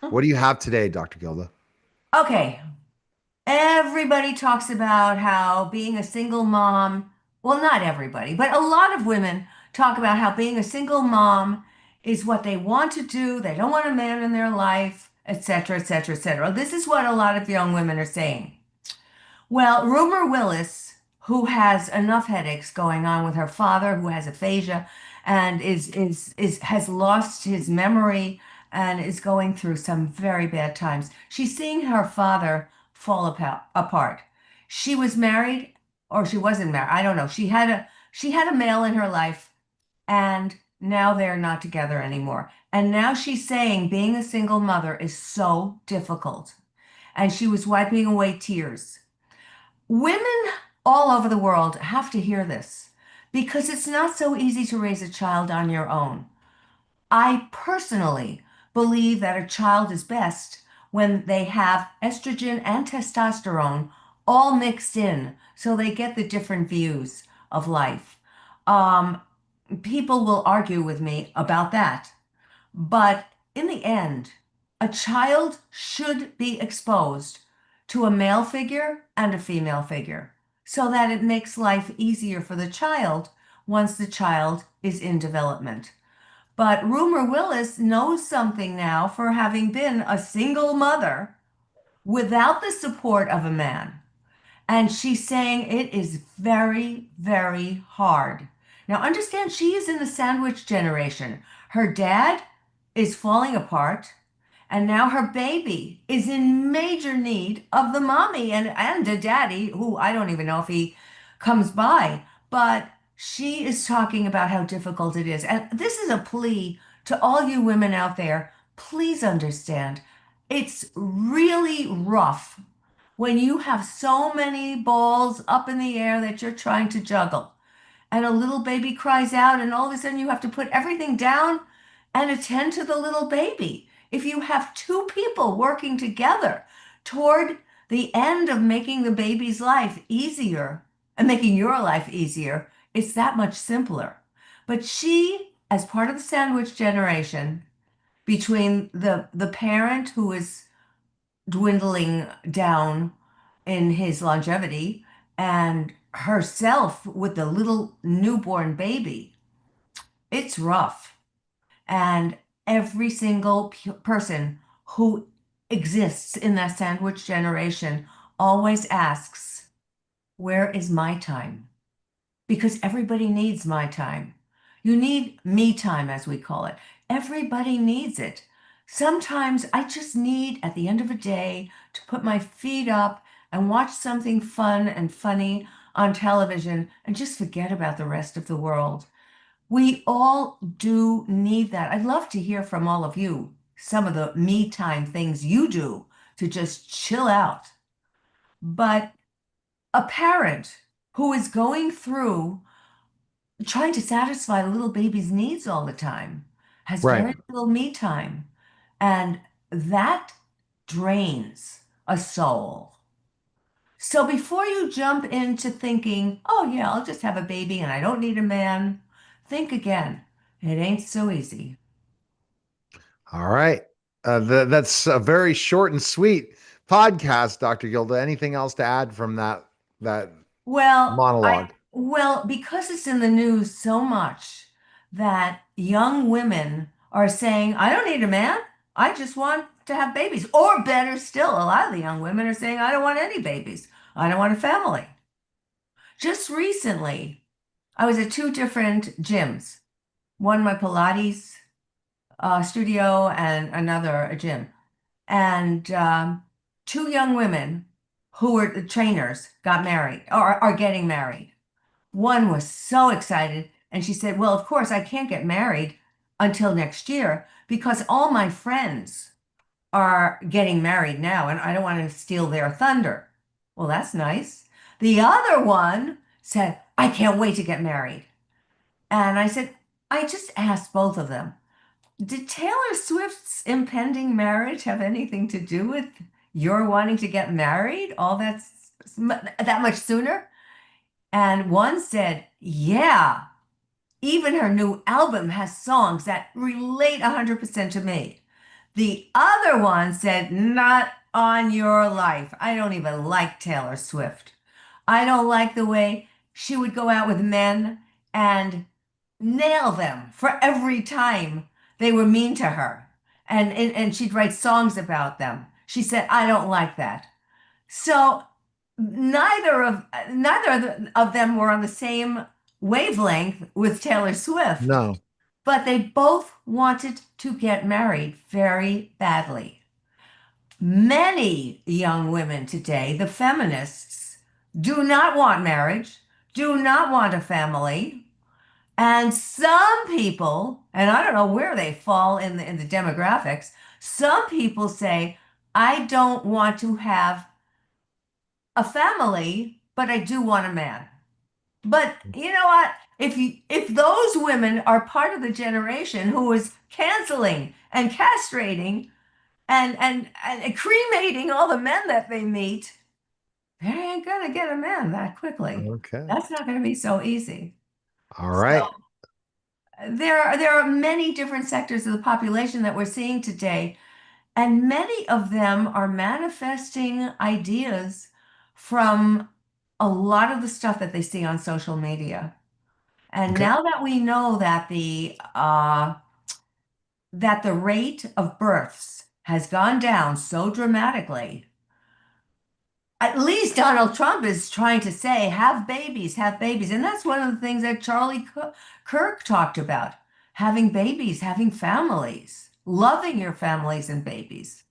What do you have today, Dr. Gilda? Okay, everybody talks about how being a single mom, well, not everybody, but a lot of women talk about how being a single mom is what they want to do. They don't want a man in their life, etc., etc., etc. This is what a lot of young women are saying. Well, Rumor Willis, who has enough headaches going on with her father, who has aphasia and is has lost his memory and is going through some very bad times. She's seeing her father fall apart. She was married or she wasn't married. I don't know. She had a male in her life and now they're not together anymore. And now she's saying being a single mother is so difficult. And she was wiping away tears. Women all over the world have to hear this because it's not so easy to raise a child on your own. I personally believe that a child is best when they have estrogen and testosterone all mixed in so they get the different views of life. Um, People will argue with me about that. But in the end, a child should be exposed to a male figure and a female figure so that it makes life easier for the child once the child is in development. But Rumor Willis knows something now for having been a single mother without the support of a man. And she's saying it is very, very hard. Now, understand, she is in the sandwich generation. Her dad is falling apart, and now her baby is in major need of the mommy and a daddy who I don't even know if he comes by. But she is talking about how difficult it is. And this is a plea to all you women out there. Please understand, it's really rough when you have so many balls up in the air that you're trying to juggle, and a little baby cries out, and all of a sudden you have to put everything down and attend to the little baby. If you have two people working together toward the end of making the baby's life easier and making your life easier, it's that much simpler. But she, as part of the sandwich generation, between the parent who is dwindling down in his longevity and herself with the little newborn baby, it's rough. And every single person who exists in that sandwich generation always asks, where is my time? Because everybody needs my time. You need me time, as we call it. Everybody needs it. Sometimes I just need, at the end of a day, to put my feet up and watch something fun and funny on television and just forget about the rest of the world. We all do need that. I'd love to hear from all of you some of the me time things you do to just chill out. But a parent who is going through trying to satisfy a little baby's needs all the time, has Right. very little me time. And that drains a soul. So before you jump into thinking, oh, yeah, I'll just have a baby and I don't need a man, think again. It ain't so easy. All right. That's a very short and sweet podcast, Dr. Gilda. Anything else to add from that monologue? Because it's in the news so much that young women are saying, I don't need a man. I just want to have babies. Or better still, a lot of the young women are saying, I don't want any babies. I don't want a family. Just recently, I was at two different gyms. One, my Pilates studio, and another, a gym. And two young women who were the trainers got married or are getting married. One was so excited, and she said, well, of course, I can't get married until next year because all my friends are getting married now, and I don't want to steal their thunder. Well, that's nice. The other one said, I can't wait to get married. And I said, I just asked both of them, did Taylor Swift's impending marriage have anything to do with your wanting to get married that much sooner? And one said, yeah, even her new album has songs that relate 100% to me. The other one said, not on your life. I don't even like Taylor Swift. I don't like the way she would go out with men and nail them for every time they were mean to her. And she'd write songs about them. She said, I don't like that. So neither of them were on the same wavelength with Taylor Swift, No. but they both wanted to get married very badly. Many young women today, the feminists, do not want marriage, do not want a family. And some people, and I don't know where they fall in the demographics, some people say, I don't want to have a family, but I do want a man. But you know what? If those women are part of the generation who is canceling and castrating and cremating all the men that they meet, they ain't gonna get a man that quickly. Okay. That's not gonna be so easy. All So right. there are many different sectors of the population that we're seeing today, and many of them are manifesting ideas from a lot of the stuff that they see on social media. And Okay. now that we know that the rate of births has gone down so dramatically, at least Donald Trump is trying to say, have babies, have babies. And that's one of the things that Charlie Kirk talked about, having babies, having families, loving your families and babies.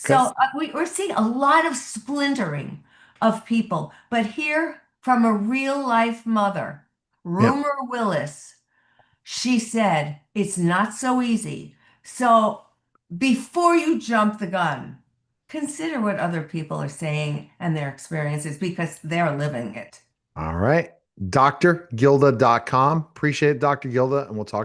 Okay. So we're seeing a lot of splintering of people. But here from a real life mother, Yep. Rumor Willis, she said, it's not so easy. So before you jump the gun, consider what other people are saying and their experiences because they're living it. All right. DrGilda.com. Appreciate it, Dr. Gilda, and we'll talk to